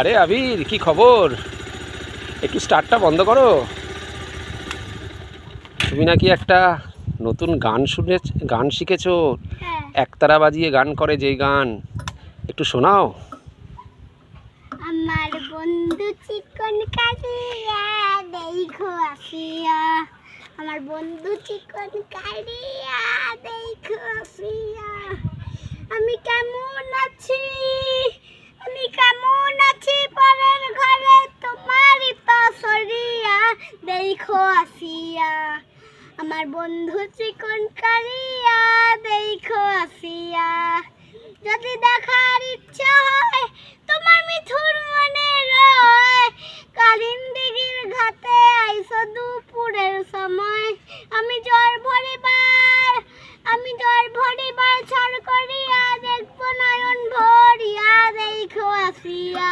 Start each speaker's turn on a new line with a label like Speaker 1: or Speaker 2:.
Speaker 1: আরে আবির, কি খবর? একটু স্টার্টটা বন্ধ করো। তুমি নাকি একটা নতুন গান শিখেছো?
Speaker 2: হ্যাঁ।
Speaker 1: একতারা বাজিয়ে গান করে, যেই গান, একটু শোনাও।
Speaker 2: আমার বন্ধু চিকন কালিয়া দেখো আসিয়া, আমার বন্ধু চিকন কালিয়া দেখো আসিয়া, আমি কেমন আছি, আমি কেমন আছি পরের ঘরে তোমারই পাশরিয়া দেখো আসিয়া, আমার বন্ধু চিকন কালিয়া দেখো আসিয়া। যদি দেখার ইচ্ছা হয়